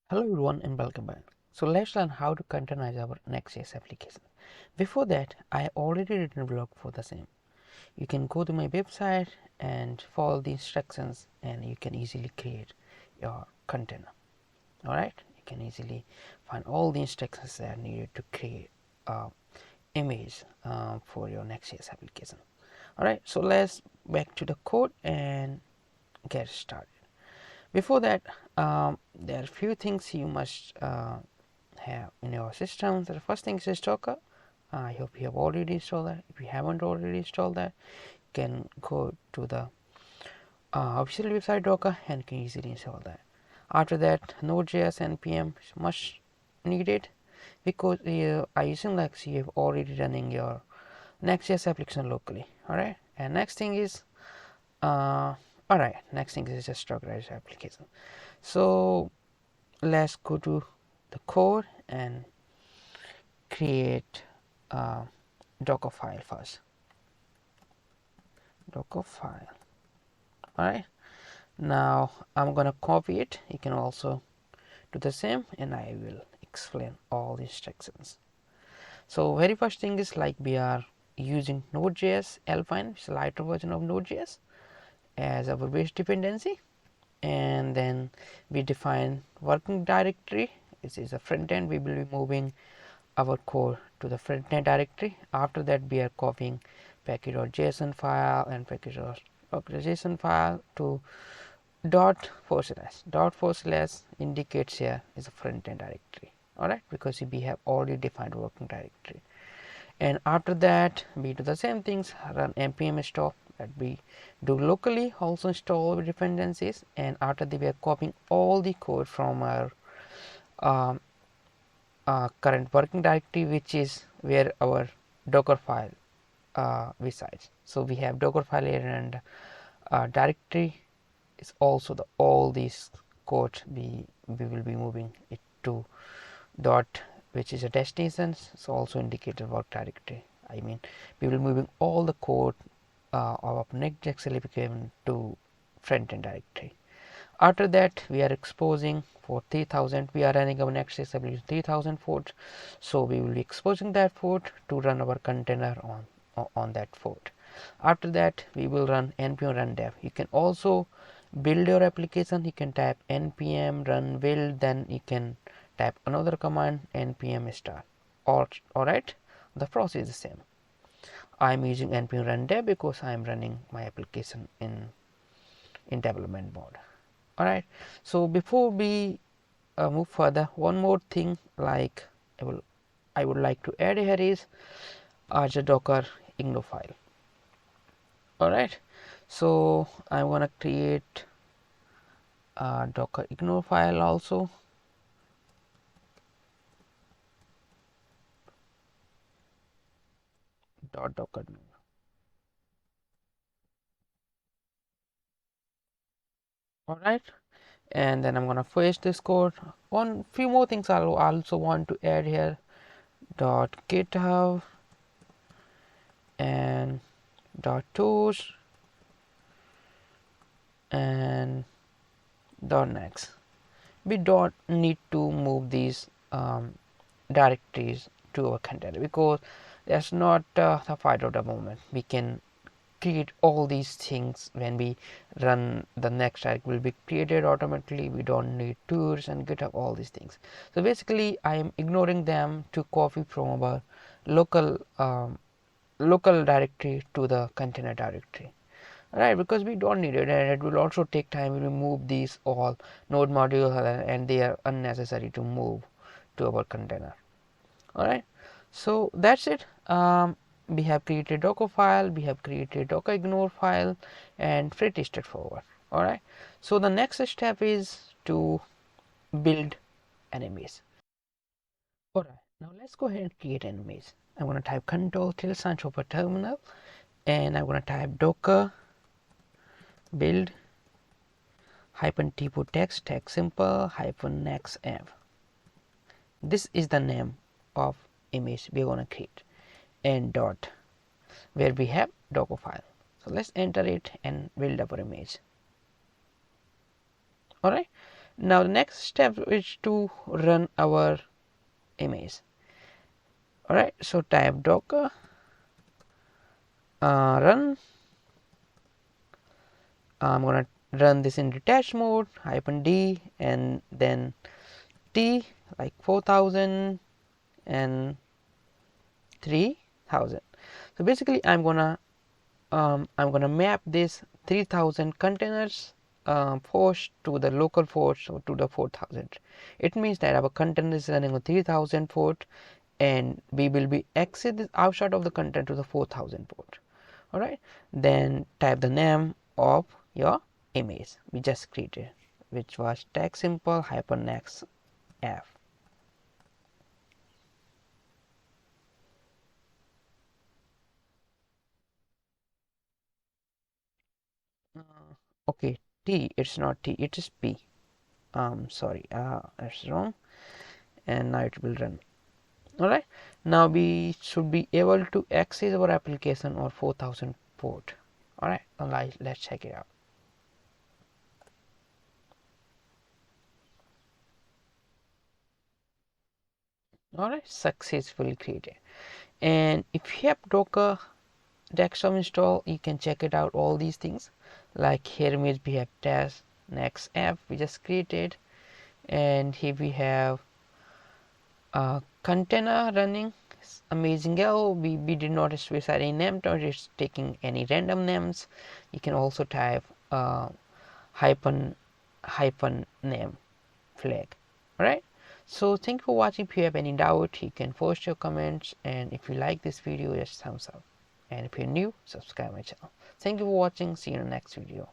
Hello everyone and welcome back. So let's learn how to containerize our Next.js application. Before that, I already written a blog for the same. You can go to my website and follow the instructions and you can easily create your container. Alright, you can easily find all the instructions that are needed to create an image for your Next.js application. Alright, so let's back to the code and get started. Before that, there are a few things you must have in your system. The first thing is Docker. I hope you have already installed that. If you haven't already installed that, you can go to the official website Docker and can easily install that. After that, Node.js npm is much needed because I assume like you have already running your Next.js application locally. Alright, and next thing is next thing is just Dockerized application. So let's go to the code and create a Dockerfile first. Dockerfile. Alright, now I'm gonna copy it. You can also do the same and I will explain all the instructions. So very first thing is like we are using Node.js Alpine, which is a lighter version of Node.js as our base dependency, and then we define working directory. This is a front end. We will be moving our code to the front end directory. After that, we are copying package.json file and package.json file to dot/. Indicates here is a front end directory. Alright, because we have already defined working directory. And after that, we do the same things, run npm install that we do locally, also install dependencies, and after that we are copying all the code from our current working directory, which is where our Dockerfile resides. So we have Dockerfile here, and directory is also the all these code we will be moving it to dot, which is a destination, so also indicate a work directory. I mean, we will moving all the code of Next.js application to front end directory. After that, we are exposing for 3000. We are running our Next.js application 3000 port, so we will be exposing that port to run our container on that port. After that, we will run npm run dev. You can also build your application. You can type npm run build, then you can type another command npm start. Alright, the process is the same. I am using npm run dev because I am running my application in development mode. Alright, so before we move further, one more thing like I would like to add here is the Dockerignore file. Alright, so I'm gonna create a Dockerignore file also. Dockerignore. Alright, and then I'm gonna paste this code. One few more things I also want to add here. .github and .tools and .next. We don't need to move these directories to our container because that's not the fight of the moment. We can create all these things when we run the next directory will be created automatically. We don't need tools and GitHub, all these things. So basically I am ignoring them to copy from our local local directory to the container directory. Right, because we don't need it, and it will also take time. We remove these all node modules and they are unnecessary to move to our container. Alright, so that's it. We have created Docker file, we have created Dockerignore file, and pretty straightforward. Alright, so the next step is to build an image. Alright, now let's go ahead and create an image. I'm going to type Ctrl+Alt over terminal, and I'm going to type docker build -t text techsimple -next app. This is the name of image we're going to create, and dot where we have Dockerfile. So let's enter it and build our image. Alright, Now the next step is to run our image. Alright, so type docker run. I'm gonna run this in detached mode, -d, and then t like 4000 and 3000. So basically I'm gonna map this 3000 containers force to the local force, or to the 4000. It means that our container is running on 3000 port, and we will be exit this outside of the container to the 4000 port. All right, then type the name of your image we just created, which was techsimple -next app. Okay, T, it's not T, it is P. Sorry, that's wrong, and now it will run. All right, now we should be able to access our application on 4000 port. All right, let's check it out. All right, successfully created. And if you have Docker desktop install, you can check it out, all these things. Like here we have test next app we just created, and here we have a container running. It's amazing. Oh, we did not specify any name, or it's taking any random names. You can also type hyphen name flag. All right, so thank you for watching. If you have any doubt, you can post your comments, and if you like this video, just thumbs up, and if you're new, subscribe my channel. Thank you for watching. See you in the next video.